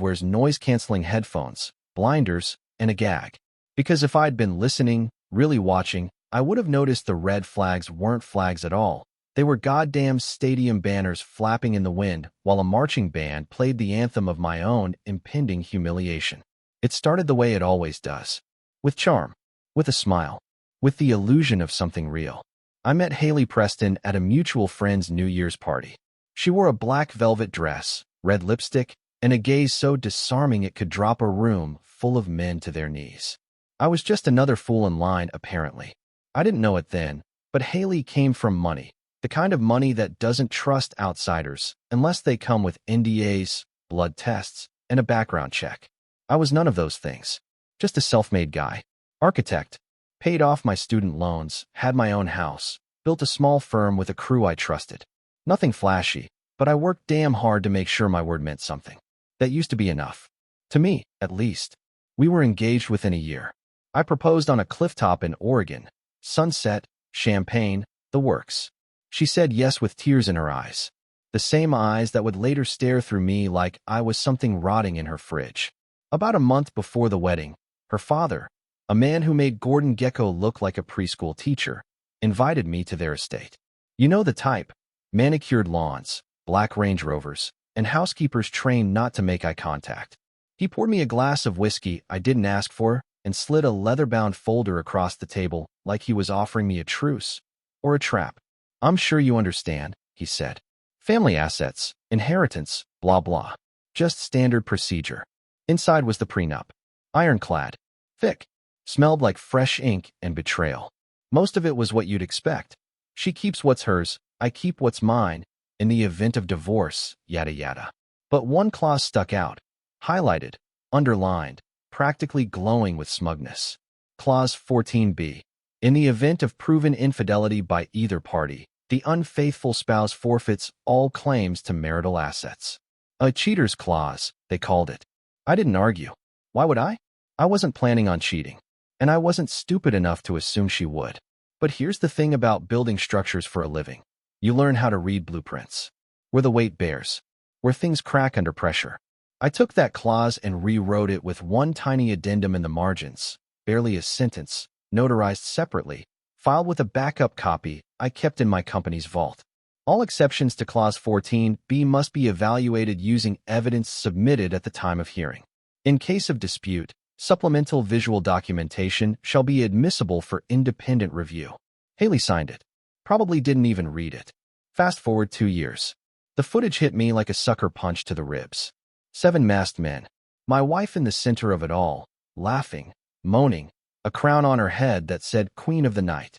wears noise-canceling headphones, blinders, and a gag. Because if I'd been listening, really watching, I would have noticed the red flags weren't flags at all. They were goddamn stadium banners flapping in the wind while a marching band played the anthem of my own impending humiliation. It started the way it always does. With charm. With a smile. With the illusion of something real. I met Haley Preston at a mutual friend's New Year's party. She wore a black velvet dress, red lipstick, and a gaze so disarming it could drop a room full of men to their knees. I was just another fool in line, apparently. I didn't know it then, but Haley came from money. The kind of money that doesn't trust outsiders unless they come with NDAs, blood tests, and a background check. I was none of those things. Just a self-made guy. Architect. Paid off my student loans, had my own house, built a small firm with a crew I trusted. Nothing flashy, but I worked damn hard to make sure my word meant something. That used to be enough. To me, at least. We were engaged within a year. I proposed on a clifftop in Oregon. Sunset, champagne, the works. She said yes with tears in her eyes. The same eyes that would later stare through me like I was something rotting in her fridge. About a month before the wedding, her father, a man who made Gordon Gekko look like a preschool teacher, invited me to their estate. You know the type. Manicured lawns, black Range Rovers, and housekeepers trained not to make eye contact. He poured me a glass of whiskey I didn't ask for and slid a leather-bound folder across the table like he was offering me a truce or a trap. "I'm sure you understand," he said. "Family assets, inheritance, blah blah. Just standard procedure." Inside was the prenup. Ironclad. Thick. Smelled like fresh ink and betrayal. Most of it was what you'd expect. She keeps what's hers, I keep what's mine, in the event of divorce, yada yada. But one clause stuck out. Highlighted, underlined, practically glowing with smugness. Clause 14b. In the event of proven infidelity by either party, the unfaithful spouse forfeits all claims to marital assets. A cheater's clause, they called it. I didn't argue. Why would I? I wasn't planning on cheating. And I wasn't stupid enough to assume she would. But here's the thing about building structures for a living. You learn how to read blueprints. Where the weight bears. Where things crack under pressure. I took that clause and rewrote it with one tiny addendum in the margins, barely a sentence, notarized separately, filed with a backup copy I kept in my company's vault. All exceptions to Clause 14b must be evaluated using evidence submitted at the time of hearing. In case of dispute, supplemental visual documentation shall be admissible for independent review. Haley signed it. Probably didn't even read it. Fast forward 2 years. The footage hit me like a sucker punch to the ribs. 7 masked men. My wife in the center of it all, laughing, moaning, a crown on her head that said Queen of the Night.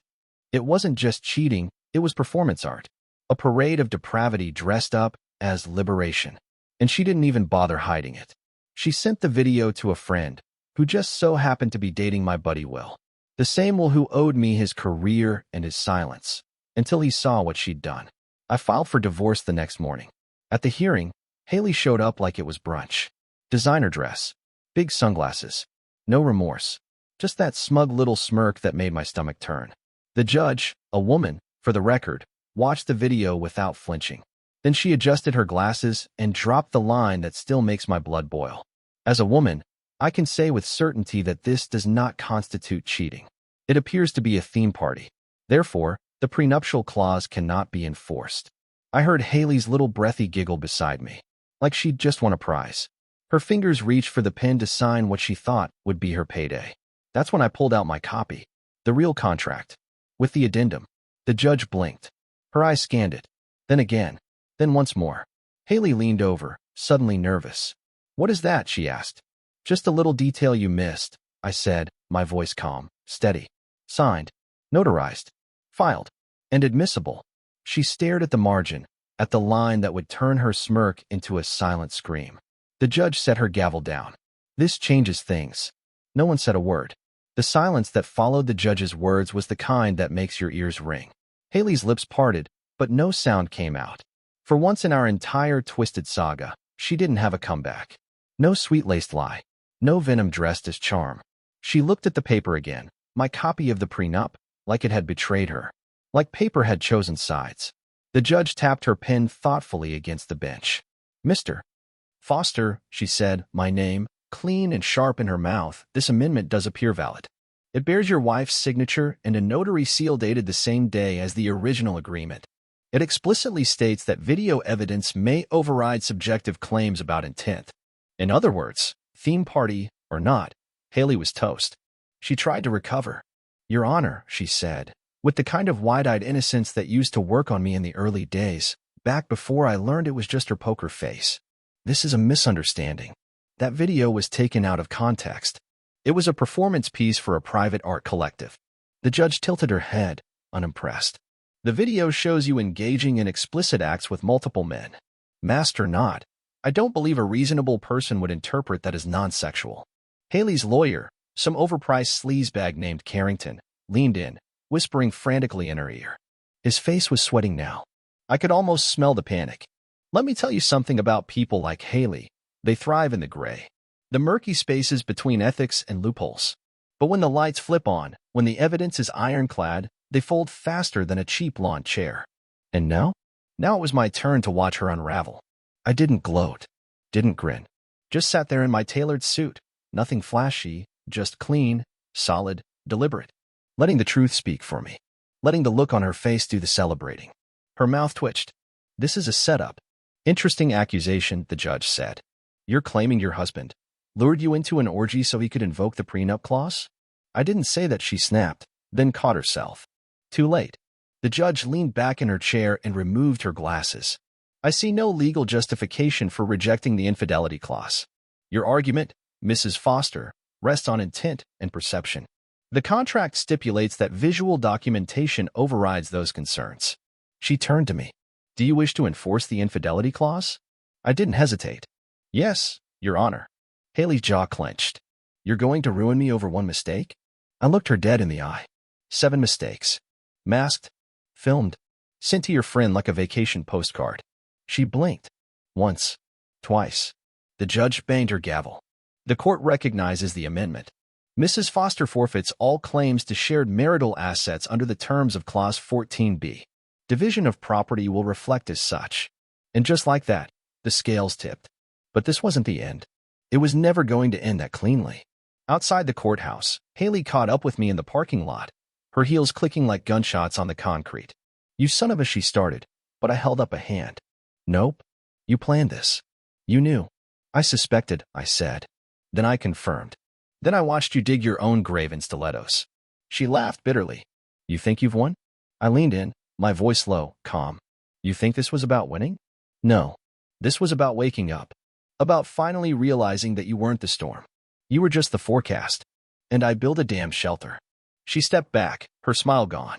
It wasn't just cheating, it was performance art. A parade of depravity dressed up as liberation. And she didn't even bother hiding it. She sent the video to a friend, who just so happened to be dating my buddy Will. The same Will who owed me his career and his silence, until he saw what she'd done. I filed for divorce the next morning. At the hearing, Haley showed up like it was brunch. Designer dress. Big sunglasses. No remorse. Just that smug little smirk that made my stomach turn. The judge, a woman, for the record, watched the video without flinching. Then she adjusted her glasses and dropped the line that still makes my blood boil. As a woman, I can say with certainty that this does not constitute cheating. It appears to be a theme party. Therefore, the prenuptial clause cannot be enforced. I heard Haley's little breathy giggle beside me, like she'd just won a prize. Her fingers reached for the pen to sign what she thought would be her payday. That's when I pulled out my copy, the real contract, with the addendum. The judge blinked. Her eyes scanned it. Then again. Then once more. Haley leaned over, suddenly nervous. "What is that?" she asked. "Just a little detail you missed," I said, my voice calm, steady. "Signed, notarized, filed, and admissible." She stared at the margin, at the line that would turn her smirk into a silent scream. The judge set her gavel down. "This changes things." No one said a word. The silence that followed the judge's words was the kind that makes your ears ring. Haley's lips parted, but no sound came out. For once in our entire twisted saga, she didn't have a comeback. No sweet-laced lie. No venom dressed as charm. She looked at the paper again, my copy of the prenup, like it had betrayed her. Like paper had chosen sides. The judge tapped her pen thoughtfully against the bench. "Mr. Foster, she said, my name, clean and sharp in her mouth. This amendment does appear valid. It bears your wife's signature and a notary seal dated the same day as the original agreement. It explicitly states that video evidence may override subjective claims about intent. In other words, theme party or not, Haley was toast. She tried to recover. Your Honor, she said, with the kind of wide-eyed innocence that used to work on me in the early days, back before I learned it was just her poker face. This is a misunderstanding. That video was taken out of context. It was a performance piece for a private art collective. The judge tilted her head, unimpressed. The video shows you engaging in explicit acts with multiple men. Masked or not, I don't believe a reasonable person would interpret that as non-sexual. Haley's lawyer, some overpriced sleazebag named Carrington, leaned in, whispering frantically in her ear. His face was sweating now. I could almost smell the panic. Let me tell you something about people like Haley. They thrive in the gray, the murky spaces between ethics and loopholes. But when the lights flip on, when the evidence is ironclad, they fold faster than a cheap lawn chair. And now? Now it was my turn to watch her unravel. I didn't gloat, didn't grin. Just sat there in my tailored suit, nothing flashy, just clean, solid, deliberate. Letting the truth speak for me. Letting the look on her face do the celebrating. Her mouth twitched. This is a setup. Interesting accusation, the judge said. You're claiming your husband lured you into an orgy so he could invoke the prenup clause? I didn't say that, she snapped, then caught herself. Too late. The judge leaned back in her chair and removed her glasses. I see no legal justification for rejecting the infidelity clause. Your argument, Mrs. Foster, rests on intent and perception. The contract stipulates that visual documentation overrides those concerns. She turned to me. Do you wish to enforce the infidelity clause? I didn't hesitate. Yes, Your Honor. Haley's jaw clenched. You're going to ruin me over one mistake? I looked her dead in the eye. 7 mistakes. Masked, filmed, sent to your friend like a vacation postcard. She blinked. Once. Twice. The judge banged her gavel. The court recognizes the amendment. Mrs. Foster forfeits all claims to shared marital assets under the terms of Clause 14b. Division of property will reflect as such. And just like that, the scales tipped. But this wasn't the end. It was never going to end that cleanly. Outside the courthouse, Haley caught up with me in the parking lot, her heels clicking like gunshots on the concrete. You son of a, she started, but I held up a hand. Nope. You planned this. You knew. I suspected, I said. Then I confirmed. Then I watched you dig your own grave in stilettos. She laughed bitterly. You think you've won? I leaned in, my voice low, calm. You think this was about winning? No. This was about waking up. About finally realizing that you weren't the storm. You were just the forecast. And I built a damn shelter. She stepped back, her smile gone.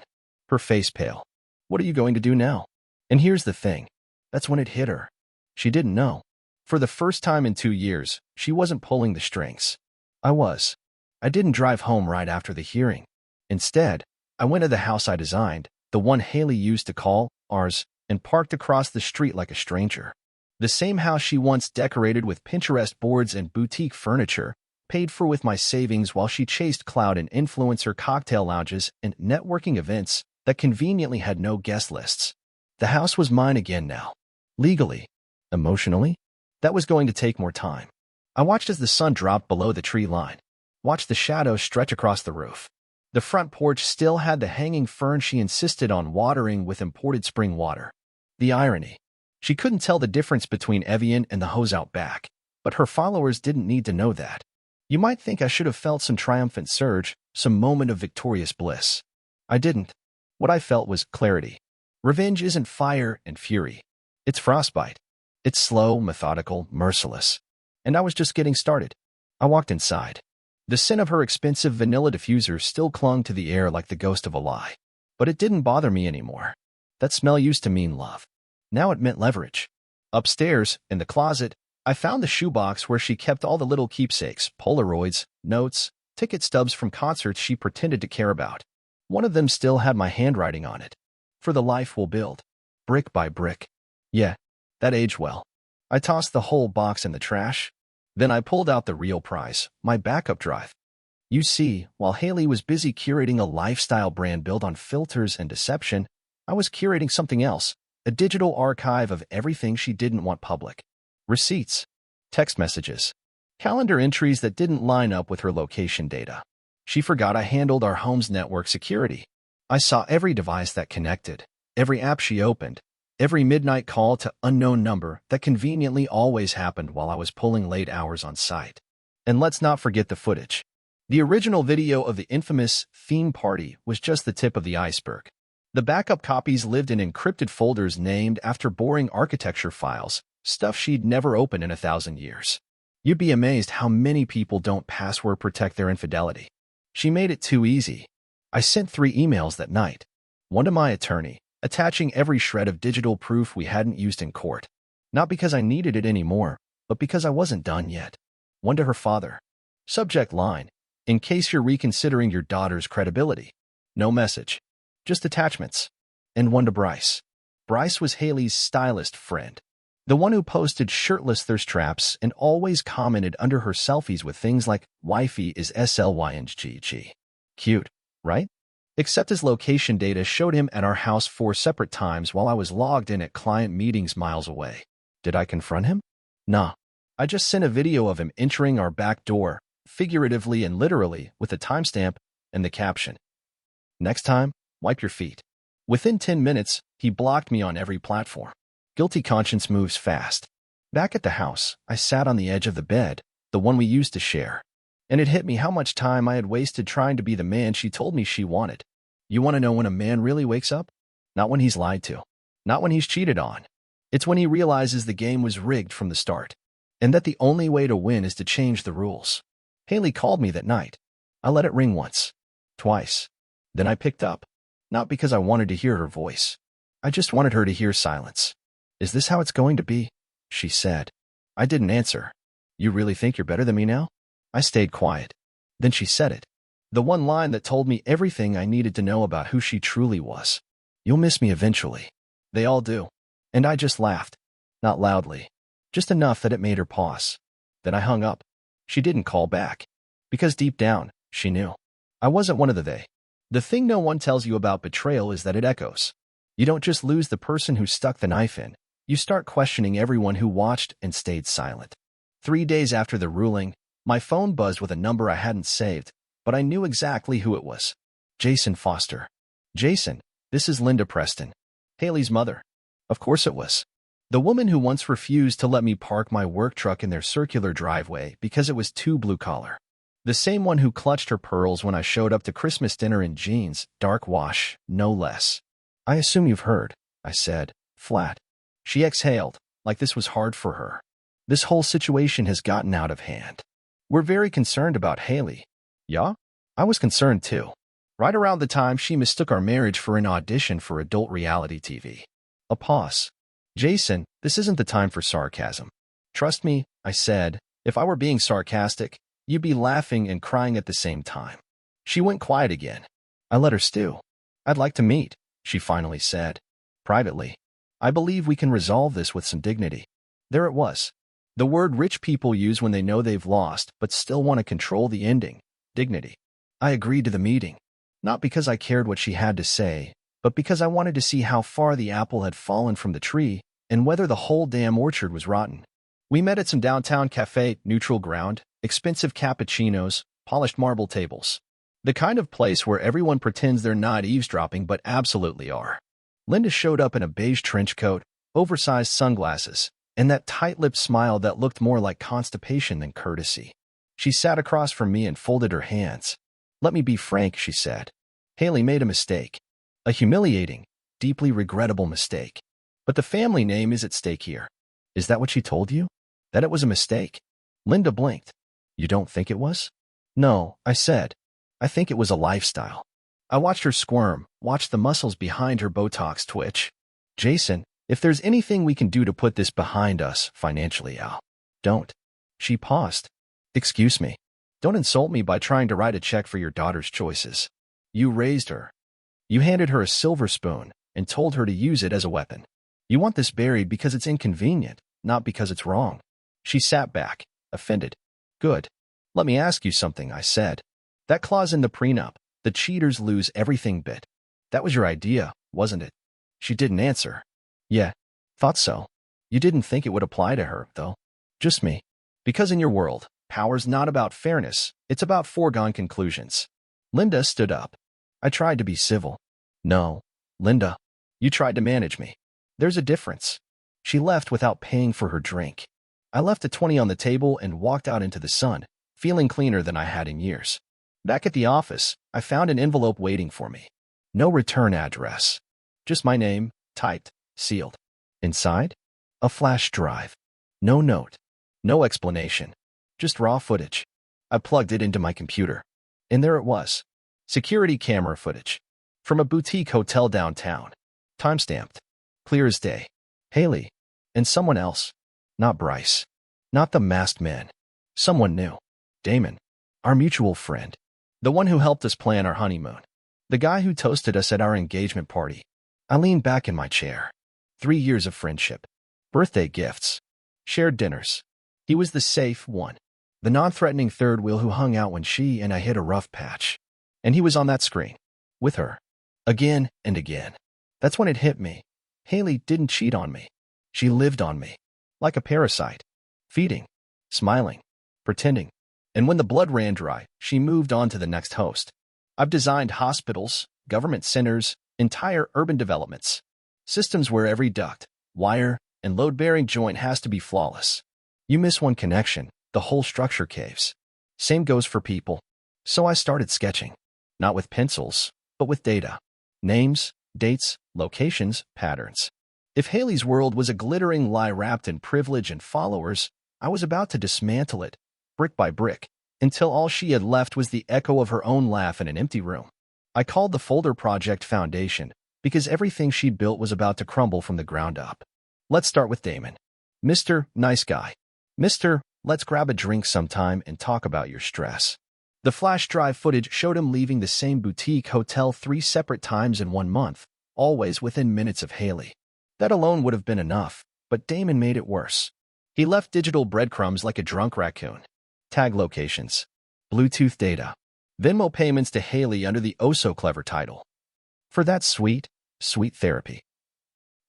Her face pale. What are you going to do now? And here's the thing. That's when it hit her. She didn't know. For the first time in 2 years, she wasn't pulling the strings. I was. I didn't drive home right after the hearing. Instead, I went to the house I designed, the one Haley used to call ours, and parked across the street like a stranger. The same house she once decorated with Pinterest boards and boutique furniture, paid for with my savings while she chased clout in influencer cocktail lounges and networking events that conveniently had no guest lists. The house was mine again now. Legally. Emotionally? That was going to take more time. I watched as the sun dropped below the tree line. Watched the shadows stretch across the roof. The front porch still had the hanging fern she insisted on watering with imported spring water. The irony. She couldn't tell the difference between Evian and the hose out back, but her followers didn't need to know that. You might think I should have felt some triumphant surge, some moment of victorious bliss. I didn't. What I felt was clarity. Revenge isn't fire and fury. It's frostbite. It's slow, methodical, merciless. And I was just getting started. I walked inside. The scent of her expensive vanilla diffuser still clung to the air like the ghost of a lie. But it didn't bother me anymore. That smell used to mean love. Now it meant leverage. Upstairs, in the closet, I found the shoebox where she kept all the little keepsakes, Polaroids, notes, ticket stubs from concerts she pretended to care about. One of them still had my handwriting on it. For the life we'll build. Brick by brick. Yeah, that aged well. I tossed the whole box in the trash. Then I pulled out the real prize, my backup drive. You see, while Haley was busy curating a lifestyle brand built on filters and deception, I was curating something else, a digital archive of everything she didn't want public. Receipts. text messages, calendar entries that didn't line up with her location data. She forgot I handled our home's network security. I saw every device that connected, every app she opened, every midnight call to unknown number that conveniently always happened while I was pulling late hours on site. And let's not forget the footage. The original video of the infamous theme party was just the tip of the iceberg. The backup copies lived in encrypted folders named after boring architecture files, stuff she'd never opened in 1,000 years. You'd be amazed how many people don't password protect their infidelity. She made it too easy. I sent 3 emails that night. One to my attorney, attaching every shred of digital proof we hadn't used in court. Not because I needed it anymore, but because I wasn't done yet. One to her father. Subject line: in case you're reconsidering your daughter's credibility. No message. Just attachments. And one to Bryce. Bryce was Haley's stylist friend. The one who posted shirtless thirst traps and always commented under her selfies with things like, "Wifey is SLYNGG. Cute, right? Except his location data showed him at our house 4 separate times while I was logged in at client meetings miles away. Did I confront him? Nah. I just sent a video of him entering our back door, figuratively and literally, with a timestamp and the caption: "Next time, wipe your feet." Within 10 minutes, he blocked me on every platform. Guilty conscience moves fast. Back at the house, I sat on the edge of the bed, the one we used to share. And it hit me how much time I had wasted trying to be the man she told me she wanted. You want to know when a man really wakes up? Not when he's lied to. Not when he's cheated on. It's when he realizes the game was rigged from the start. And that the only way to win is to change the rules. Haley called me that night. I let it ring once. Twice. Then I picked up. Not because I wanted to hear her voice. I just wanted her to hear silence. "Is this how it's going to be?" she said. I didn't answer. "You really think you're better than me now?" I stayed quiet. Then she said it. The one line that told me everything I needed to know about who she truly was. "You'll miss me eventually." They all do. And I just laughed. Not loudly. Just enough that it made her pause. Then I hung up. She didn't call back. Because deep down, she knew. I wasn't one of the they. The thing no one tells you about betrayal is that it echoes. You don't just lose the person who stuck the knife in. You start questioning everyone who watched and stayed silent. 3 days after the ruling, my phone buzzed with a number I hadn't saved, but I knew exactly who it was. Jason Foster. "Jason, this is Linda Preston, Haley's mother." Of course it was. The woman who once refused to let me park my work truck in their circular driveway because it was too blue-collar. The same one who clutched her pearls when I showed up to Christmas dinner in jeans, dark wash, no less. "I assume you've heard," I said, flat. She exhaled, like this was hard for her. "This whole situation has gotten out of hand. We're very concerned about Haley." "Yeah?" I was concerned too. Right around the time she mistook our marriage for an audition for adult reality TV. A pause. "Jason, this isn't the time for sarcasm. Trust me," I said. "If I were being sarcastic, you'd be laughing and crying at the same time." She went quiet again. I let her stew. "I'd like to meet," she finally said. "Privately. I believe we can resolve this with some dignity." There it was. The word rich people use when they know they've lost but still want to control the ending. Dignity. I agreed to the meeting. Not because I cared what she had to say, but because I wanted to see how far the apple had fallen from the tree and whether the whole damn orchard was rotten. We met at some downtown cafe, neutral ground, expensive cappuccinos, polished marble tables. The kind of place where everyone pretends they're not eavesdropping but absolutely are. Linda showed up in a beige trench coat, oversized sunglasses, and that tight-lipped smile that looked more like constipation than courtesy. She sat across from me and folded her hands. "Let me be frank," she said. "Haley made a mistake. A humiliating, deeply regrettable mistake. But the family name is at stake here." "Is that what she told you? That it was a mistake?" Linda blinked. "You don't think it was?" "No," I said. "I think it was a lifestyle." I watched her squirm, watched the muscles behind her Botox twitch. "Jason, if there's anything we can do to put this behind us financially, Al, don't." She paused. "Excuse me. Don't insult me by trying to write a check for your daughter's choices. You raised her. You handed her a silver spoon and told her to use it as a weapon. You want this buried because it's inconvenient, not because it's wrong." She sat back, offended. "Good. Let me ask you something," I said. "That clause in the prenup, the cheaters lose everything bit. That was your idea, wasn't it?" She didn't answer. "Yeah, thought so. You didn't think it would apply to her, though." "Just me." Because in your world, power's not about fairness, it's about foregone conclusions. Linda stood up. I tried to be civil. No, Linda, you tried to manage me. There's a difference. She left without paying for her drink. I left a 20 on the table and walked out into the sun, feeling cleaner than I had in years. Back at the office, I found an envelope waiting for me. No return address. Just my name, typed, sealed. Inside? A flash drive. No note. No explanation. Just raw footage. I plugged it into my computer. And there it was. Security camera footage. From a boutique hotel downtown. Time-stamped. Clear as day. Haley. And someone else. Not Bryce. Not the masked man. Someone new. Damon. Our mutual friend. The one who helped us plan our honeymoon. The guy who toasted us at our engagement party. I leaned back in my chair. 3 years of friendship. Birthday gifts. Shared dinners. He was the safe one. The non-threatening third wheel who hung out when she and I hit a rough patch. And he was on that screen. With her. Again and again. That's when it hit me. Haley didn't cheat on me. She lived on me. Like a parasite. Feeding. Smiling. Pretending. And when the blood ran dry, she moved on to the next host. I've designed hospitals, government centers, entire urban developments. Systems where every duct, wire, and load-bearing joint has to be flawless. You miss one connection, the whole structure caves. Same goes for people. So I started sketching. Not with pencils, but with data. Names, dates, locations, patterns. If Haley's world was a glittering lie wrapped in privilege and followers, I was about to dismantle it, brick by brick, until all she had left was the echo of her own laugh in an empty room. I called the folder Project Foundation, because everything she'd built was about to crumble from the ground up. Let's start with Damon. Mr. Nice Guy. Mr. Let's grab a drink sometime and talk about your stress. The flash drive footage showed him leaving the same boutique hotel 3 separate times in 1 month, always within minutes of Haley. That alone would have been enough, but Damon made it worse. He left digital breadcrumbs like a drunk raccoon. Tag locations. Bluetooth data. Venmo payments to Haley under the oh-so-clever title. For that sweet, sweet therapy.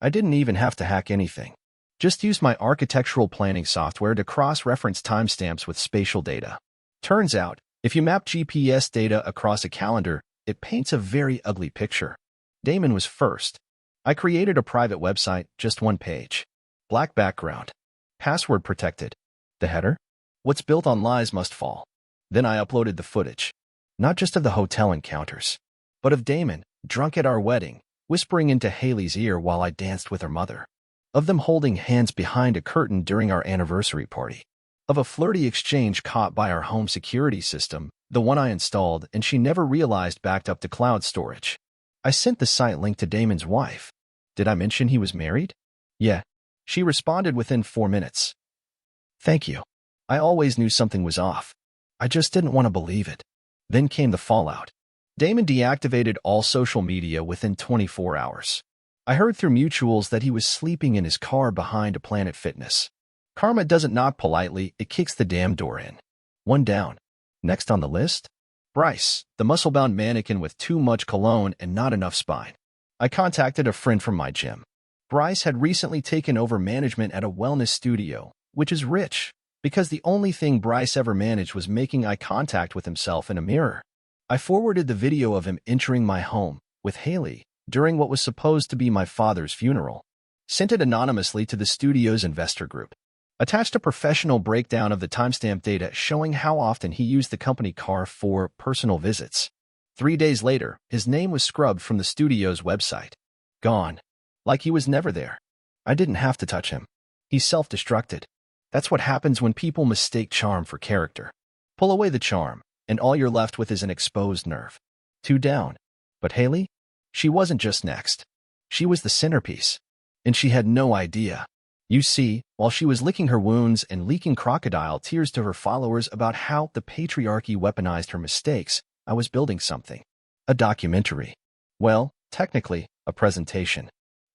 I didn't even have to hack anything. Just use my architectural planning software to cross-reference timestamps with spatial data. Turns out, if you map GPS data across a calendar, it paints a very ugly picture. Damon was first. I created a private website, just 1 page. Black background. Password protected. The header? What's built on lies must fall. Then I uploaded the footage. Not just of the hotel encounters, but of Damon, drunk at our wedding, whispering into Haley's ear while I danced with her mother. Of them holding hands behind a curtain during our anniversary party. Of a flirty exchange caught by our home security system, the one I installed and she never realized backed up to cloud storage. I sent the site link to Damon's wife. Did I mention he was married? Yeah. She responded within 4 minutes. Thank you. I always knew something was off. I just didn't want to believe it. Then came the fallout. Damon deactivated all social media within 24 hours. I heard through mutuals that he was sleeping in his car behind a Planet Fitness. Karma doesn't knock politely, it kicks the damn door in. 1 down. Next on the list? Bryce, the muscle-bound mannequin with too much cologne and not enough spine. I contacted a friend from my gym. Bryce had recently taken over management at a wellness studio, which is rich, because the only thing Bryce ever managed was making eye contact with himself in a mirror. I forwarded the video of him entering my home, with Haley, during what was supposed to be my father's funeral. Sent it anonymously to the studio's investor group. Attached a professional breakdown of the timestamp data showing how often he used the company car for personal visits. 3 days later, his name was scrubbed from the studio's website. Gone. Like he was never there. I didn't have to touch him. He self-destructed. That's what happens when people mistake charm for character. Pull away the charm, and all you're left with is an exposed nerve. 2 down. But Haley? She wasn't just next. She was the centerpiece. And she had no idea. You see, while she was licking her wounds and leaking crocodile tears to her followers about how the patriarchy weaponized her mistakes, I was building something. A documentary. Well, technically, a presentation.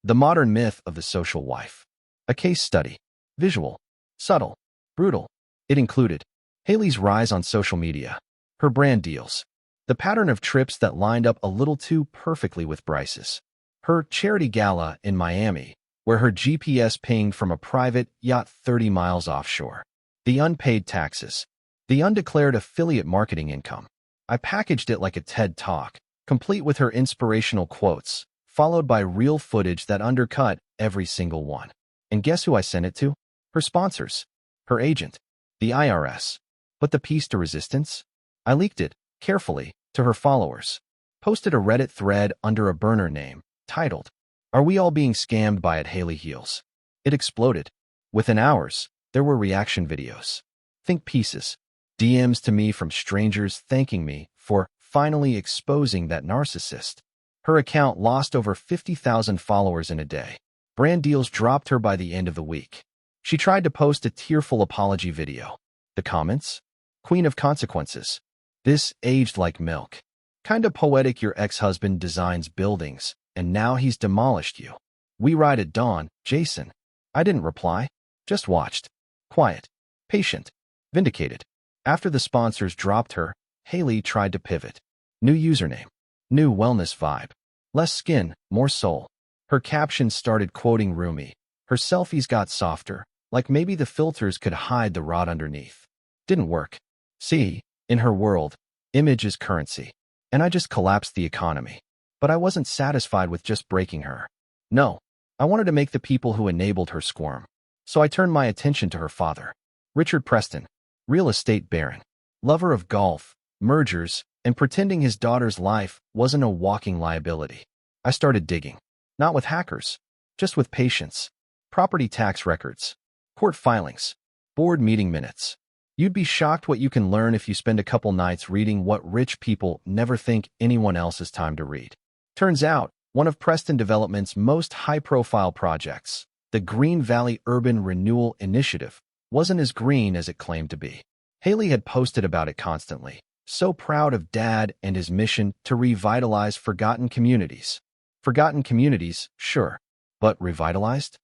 The modern myth of the social wife. A case study. Visual. Subtle. Brutal. It included Haley's rise on social media. Her brand deals. The pattern of trips that lined up a little too perfectly with Bryce's. Her charity gala in Miami, where her GPS pinged from a private yacht 30 miles offshore. The unpaid taxes. The undeclared affiliate marketing income. I packaged it like a TED Talk, complete with her inspirational quotes, followed by real footage that undercut every single one. And guess who I sent it to? Her sponsors. Her agent. The IRS. But the piece de resistance? I leaked it, carefully, to her followers. Posted a Reddit thread under a burner name, titled, "Are we all being scammed by it, Haley Heels?" It exploded. Within hours, there were reaction videos. Think pieces. DMs to me from strangers thanking me for finally exposing that narcissist. Her account lost over 50,000 followers in a day. Brand deals dropped her by the end of the week. She tried to post a tearful apology video. The comments? Queen of consequences. This aged like milk. Kinda poetic, your ex-husband designs buildings, and now he's demolished you. We ride at dawn, Jason. I didn't reply. Just watched. Quiet. Patient. Vindicated. After the sponsors dropped her, Haley tried to pivot. New username. New wellness vibe. Less skin, more soul. Her captions started quoting Rumi. Her selfies got softer, like maybe the filters could hide the rot underneath. Didn't work. See, in her world, image is currency. And I just collapsed the economy. But I wasn't satisfied with just breaking her. No, I wanted to make the people who enabled her squirm. So I turned my attention to her father. Richard Preston, real estate baron, lover of golf, mergers, and pretending his daughter's life wasn't a walking liability. I started digging. Not with hackers, just with patience. Property tax records, court filings, board meeting minutes. You'd be shocked what you can learn if you spend a couple nights reading what rich people never think anyone else has time to read. Turns out, one of Preston Development's most high-profile projects, the Green Valley Urban Renewal Initiative, wasn't as green as it claimed to be. Haley had posted about it constantly, so proud of Dad and his mission to revitalize forgotten communities. Forgotten communities, sure, but revitalized?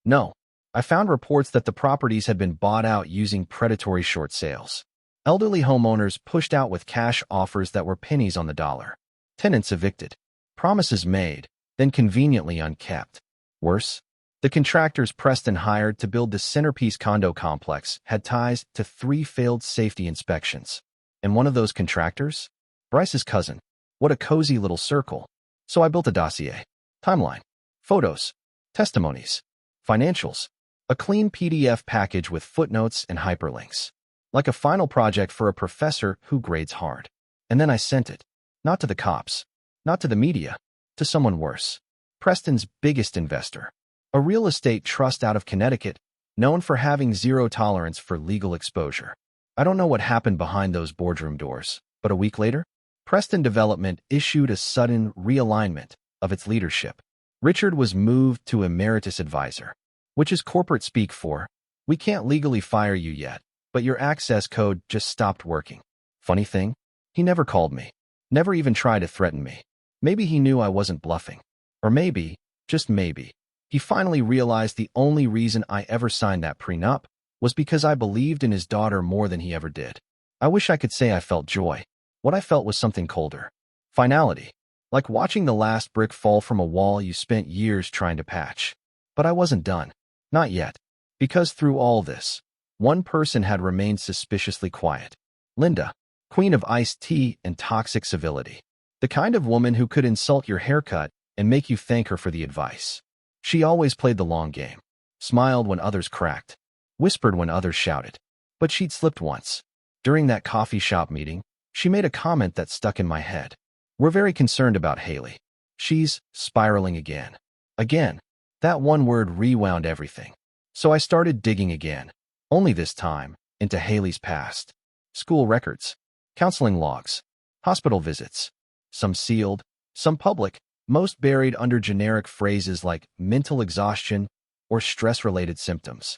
No. I found reports that the properties had been bought out using predatory short sales. Elderly homeowners pushed out with cash offers that were pennies on the dollar. Tenants evicted. Promises made, then conveniently unkept. Worse, the contractors Preston hired to build the centerpiece condo complex had ties to 3 failed safety inspections. And one of those contractors? Bryce's cousin. What a cozy little circle. So I built a dossier. Timeline. Photos. Testimonies. Financials. A clean PDF package with footnotes and hyperlinks. Like a final project for a professor who grades hard. And then I sent it. Not to the cops. Not to the media. To someone worse. Preston's biggest investor. A real estate trust out of Connecticut, known for having zero tolerance for legal exposure. I don't know what happened behind those boardroom doors, but a week later, Preston Development issued a sudden realignment of its leadership. Richard was moved to emeritus advisor, which is corporate speak for, we can't legally fire you yet, but your access code just stopped working. Funny thing, he never called me, never even tried to threaten me. Maybe he knew I wasn't bluffing. Or maybe, just maybe, he finally realized the only reason I ever signed that prenup was because I believed in his daughter more than he ever did. I wish I could say I felt joy. What I felt was something colder. Finality. Like watching the last brick fall from a wall you spent years trying to patch. But I wasn't done. Not yet. Because through all this, one person had remained suspiciously quiet. Linda, queen of iced tea and toxic civility. The kind of woman who could insult your haircut and make you thank her for the advice. She always played the long game. Smiled when others cracked. Whispered when others shouted. But she'd slipped once. During that coffee shop meeting, she made a comment that stuck in my head. We're very concerned about Haley. She's spiraling again. Again. That one word rewound everything. So I started digging again. Only this time, into Haley's past. School records. Counseling logs. Hospital visits. Some sealed, some public, most buried under generic phrases like mental exhaustion or stress-related symptoms.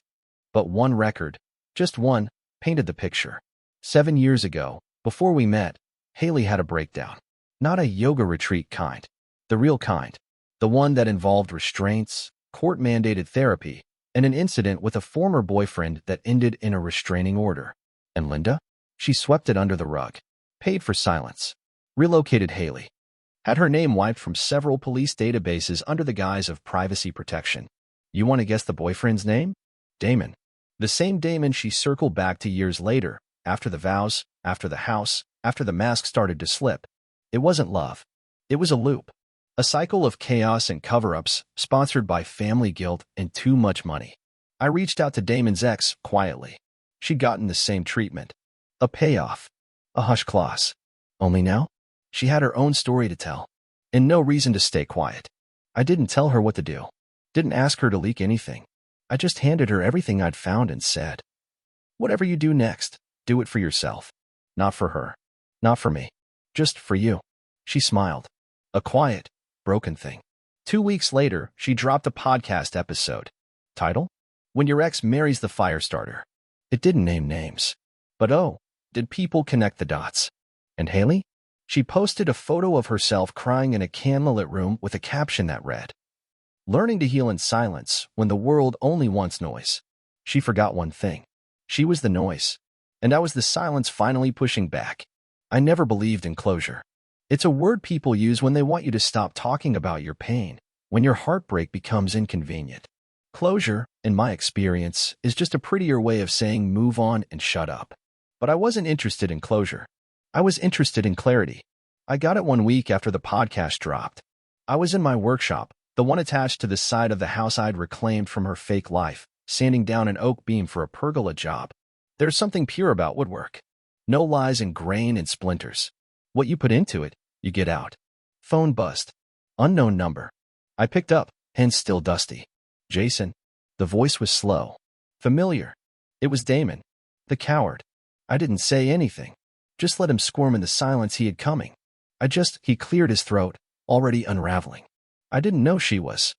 But one record, just one, painted the picture. 7 years ago, before we met, Haley had a breakdown. Not a yoga retreat kind. The real kind. The one that involved restraints, court-mandated therapy, and an incident with a former boyfriend that ended in a restraining order. And Linda? She swept it under the rug. Paid for silence. Relocated Haley. Had her name wiped from several police databases under the guise of privacy protection. You want to guess the boyfriend's name? Damon. The same Damon she circled back to years later, after the vows, after the house, after the mask started to slip. It wasn't love. It was a loop. A cycle of chaos and cover-ups, sponsored by family guilt and too much money. I reached out to Damon's ex, quietly. She'd gotten the same treatment. A payoff. A hush clause. Only now? She had her own story to tell. And no reason to stay quiet. I didn't tell her what to do. Didn't ask her to leak anything. I just handed her everything I'd found and said, "Whatever you do next, do it for yourself. Not for her. Not for me. Just for you." She smiled. A quiet, broken thing. 2 weeks later, she dropped a podcast episode. Title? When Your Ex Marries the Firestarter. It didn't name names. But oh, did people connect the dots. And Haley? She posted a photo of herself crying in a candlelit room with a caption that read, "Learning to heal in silence when the world only wants noise." She forgot one thing. She was the noise. And I was the silence finally pushing back. I never believed in closure. It's a word people use when they want you to stop talking about your pain, when your heartbreak becomes inconvenient. Closure, in my experience, is just a prettier way of saying move on and shut up. But I wasn't interested in closure. I was interested in clarity. I got it 1 week after the podcast dropped. I was in my workshop, the one attached to the side of the house I'd reclaimed from her fake life, sanding down an oak beam for a pergola job. There's something pure about woodwork. No lies and grain and splinters. What you put into it, you get out. Phone buzzed. Unknown number. I picked up, hands still dusty. Jason. The voice was slow. Familiar. It was Damon. The coward. I didn't say anything. Just let him squirm in the silence he had coming. He cleared his throat, already unraveling. I didn't know she was.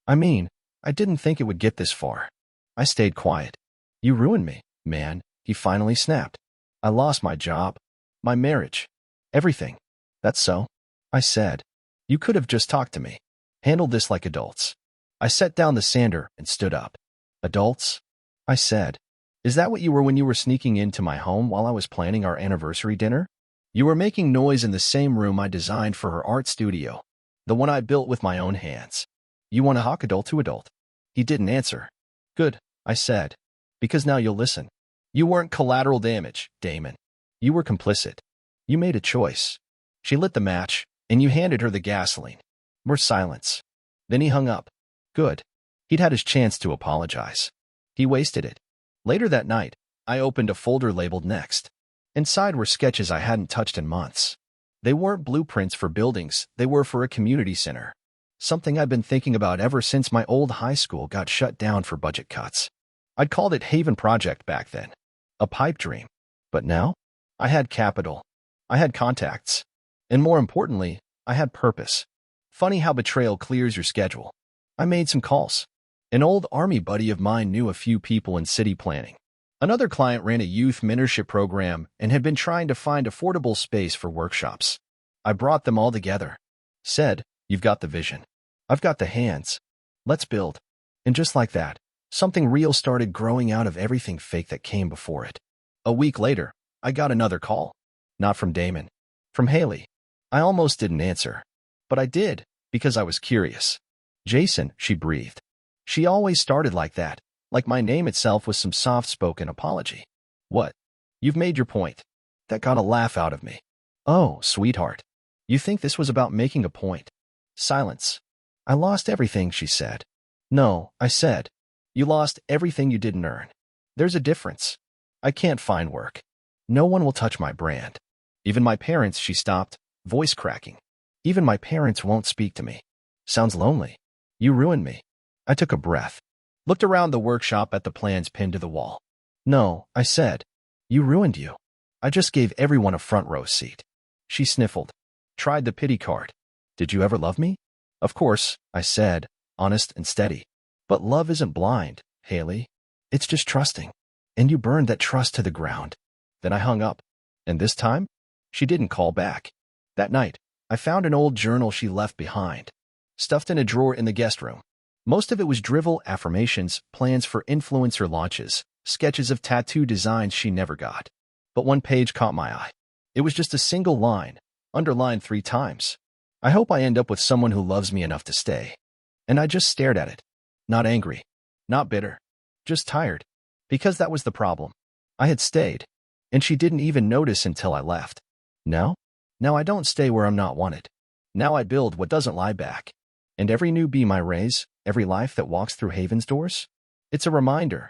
I didn't think it would get this far. I stayed quiet. You ruined me, man, he finally snapped. I lost my job, my marriage, everything. That's so? I said. You could have just talked to me. Handled this like adults. I set down the sander and stood up. Adults? I said. Is that what you were when you were sneaking into my home while I was planning our anniversary dinner? You were making noise in the same room I designed for her art studio, the one I built with my own hands. You want to talk adult to adult? He didn't answer. Good, I said. Because now you'll listen. You weren't collateral damage, Damon. You were complicit. You made a choice. She lit the match, and you handed her the gasoline. More silence. Then he hung up. Good. He'd had his chance to apologize. He wasted it. Later that night, I opened a folder labeled Next. Inside were sketches I hadn't touched in months. They weren't blueprints for buildings, they were for a community center. Something I'd been thinking about ever since my old high school got shut down for budget cuts. I'd called it Haven Project back then. A pipe dream. But now, I had capital. I had contacts. And more importantly, I had purpose. Funny how betrayal clears your schedule. I made some calls. An old army buddy of mine knew a few people in city planning. Another client ran a youth mentorship program and had been trying to find affordable space for workshops. I brought them all together. Said, "You've got the vision. I've got the hands. Let's build." And just like that, something real started growing out of everything fake that came before it. A week later, I got another call. Not from Damon. From Haley. I almost didn't answer. But I did, because I was curious. Jason, she breathed. She always started like that, like my name itself was some soft-spoken apology. What? You've made your point. That got a laugh out of me. Oh, sweetheart. You think this was about making a point? Silence. I lost everything, she said. No, I said. You lost everything you didn't earn. There's a difference. I can't find work. No one will touch my brand. Even my parents, she stopped, voice cracking. Even my parents won't speak to me. Sounds lonely. You ruined me. I took a breath. Looked around the workshop at the plans pinned to the wall. No, I said. You ruined you. I just gave everyone a front row seat. She sniffled. Tried the pity card. Did you ever love me? Of course, I said, honest and steady. But love isn't blind, Haley. It's just trusting. And you burned that trust to the ground. Then I hung up. And this time, she didn't call back. That night, I found an old journal she left behind, stuffed in a drawer in the guest room. Most of it was drivel, affirmations, plans for influencer launches, sketches of tattoo designs she never got. But one page caught my eye. It was just a single line, underlined 3 times. I hope I end up with someone who loves me enough to stay. And I just stared at it. Not angry. Not bitter. Just tired. Because that was the problem. I had stayed, and she didn't even notice until I left. Now? Now I don't stay where I'm not wanted. Now I build what doesn't lie back. And every new be my raise, every life that walks through Haven's doors? It's a reminder.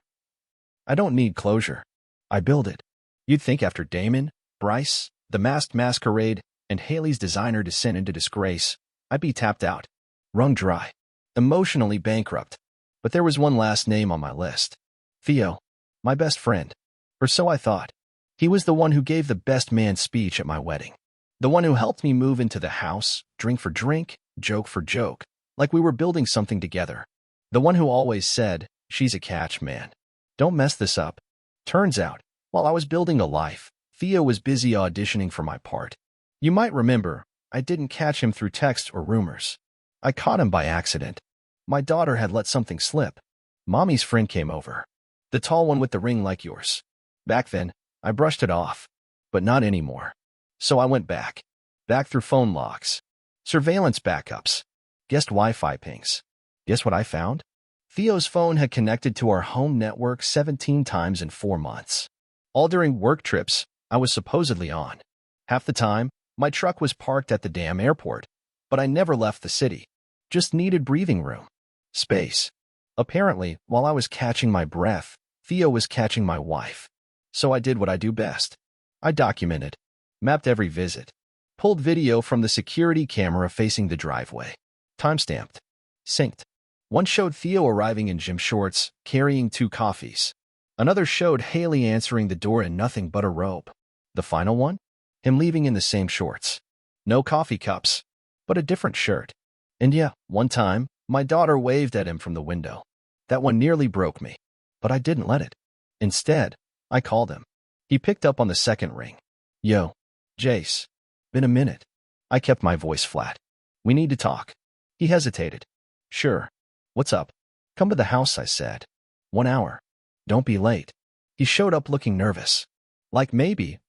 I don't need closure. I build it. You'd think after Damon, Bryce, the masked masquerade, and Haley's designer descent into disgrace, I'd be tapped out, wrung dry, emotionally bankrupt. But there was one last name on my list. Theo, my best friend. Or so I thought. He was the one who gave the best man speech at my wedding. The one who helped me move into the house, drink for drink, joke for joke, like we were building something together. The one who always said, she's a catch, man. Don't mess this up. Turns out, while I was building a life, Theo was busy auditioning for my part. You might remember, I didn't catch him through text or rumors. I caught him by accident. My daughter had let something slip. Mommy's friend came over. The tall one with the ring like yours. Back then, I brushed it off. But not anymore. So I went back. Back through phone logs. Surveillance backups. Guessed Wi-Fi pings. Guess what I found? Theo's phone had connected to our home network 17 times in 4 months. All during work trips I was supposedly on. Half the time, my truck was parked at the damn airport. But I never left the city. Just needed breathing room. Space. Apparently, while I was catching my breath, Theo was catching my wife. So I did what I do best. I documented. Mapped every visit. Pulled video from the security camera facing the driveway. Timestamped. Synced. One showed Theo arriving in gym shorts, carrying 2 coffees. Another showed Haley answering the door in nothing but a robe. The final one? Him leaving in the same shorts. No coffee cups, but a different shirt. And yeah, one time, my daughter waved at him from the window. That one nearly broke me, but I didn't let it. Instead, I called him. He picked up on the second ring. Yo, Jace. Been a minute. I kept my voice flat. We need to talk. He hesitated. Sure. What's up? Come to the house, I said. 1 hour. Don't be late. He showed up looking nervous. Like maybe,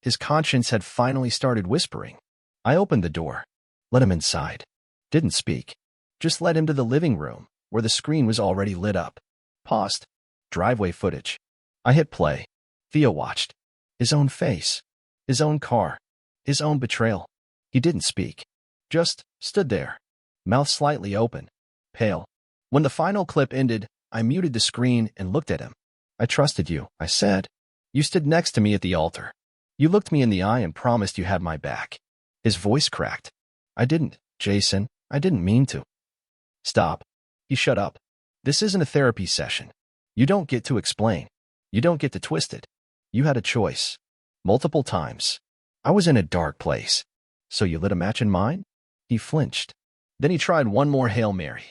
his conscience had finally started whispering. I opened the door. Let him inside. Didn't speak. Just led him to the living room, where the screen was already lit up. Paused. Driveway footage. I hit play. Theo watched. His own face. His own car. His own betrayal. He didn't speak. Just stood there. Mouth slightly open. Pale. When the final clip ended, I muted the screen and looked at him. I trusted you, I said. You stood next to me at the altar. You looked me in the eye and promised you had my back. His voice cracked. I didn't, Jason. I didn't mean to. Stop. He shut up. This isn't a therapy session. You don't get to explain. You don't get to twist it. You had a choice. Multiple times. I was in a dark place. So you lit a match in mine? He flinched. Then he tried one more Hail Mary.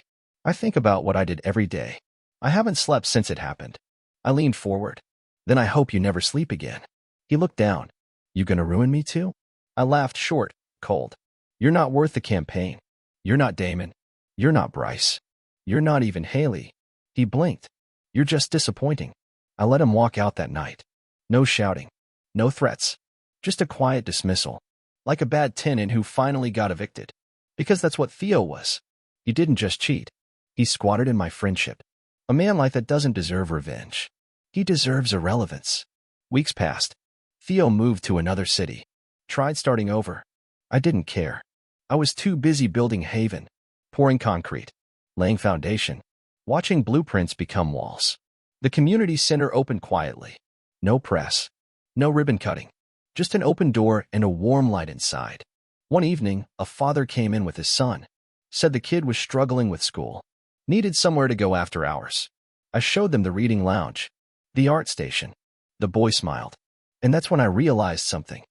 I think about what I did every day. I haven't slept since it happened. I leaned forward. Then I hope you never sleep again. He looked down. You gonna ruin me too? I laughed short, cold. You're not worth the campaign. You're not Damon. You're not Bryce. You're not even Haley. He blinked. You're just disappointing. I let him walk out that night. No shouting. No threats. Just a quiet dismissal. Like a bad tenant who finally got evicted. Because that's what Theo was. He didn't just cheat. He squatted in my friendship. A man like that doesn't deserve revenge. He deserves irrelevance. Weeks passed. Theo moved to another city. Tried starting over. I didn't care. I was too busy building Haven. Pouring concrete. Laying foundation. Watching blueprints become walls. The community center opened quietly. No press. No ribbon cutting. Just an open door and a warm light inside. One evening, a father came in with his son. Said the kid was struggling with school. Needed somewhere to go after hours. I showed them the reading lounge. The art station. The boy smiled. And that's when I realized something.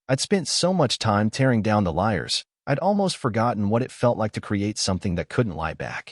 I'd spent so much time tearing down the liars, I'd almost forgotten what it felt like to create something that couldn't lie back.